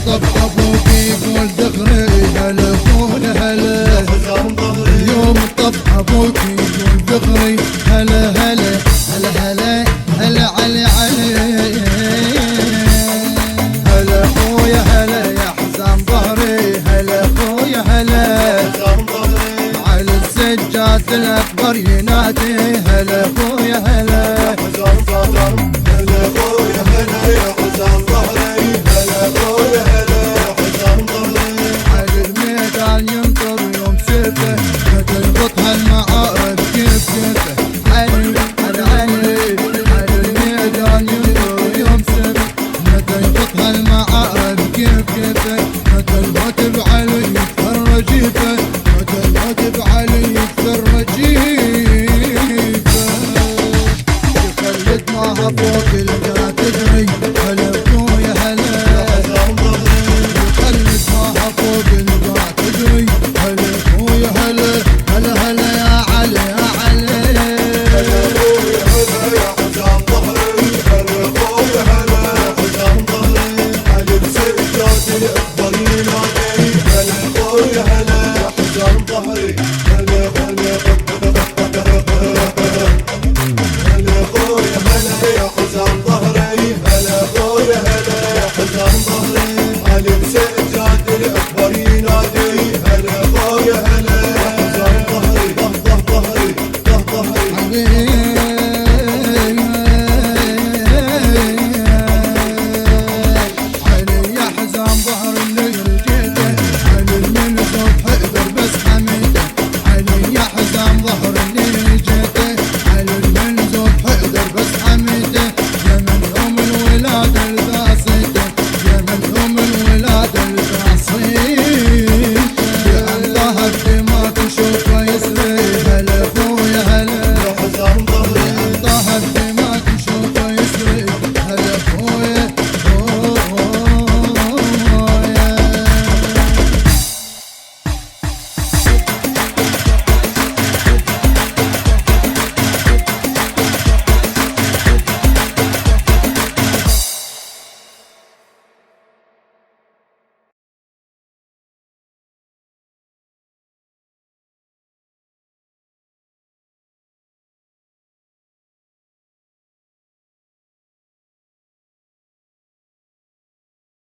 طب ابوك يقول دغري هلا اخويا هلا، اليوم طب ابوك يقول دغري هلا هلا هلا هلا هلا علي علي، هلا اخويا هلا يا حزام ظهري، هلا اخويا هلا على السجاد الاكبر ينادي، هلا اخويا هلا هلا اخويا هلا يا حزام ظهري، هلا اخويا هلا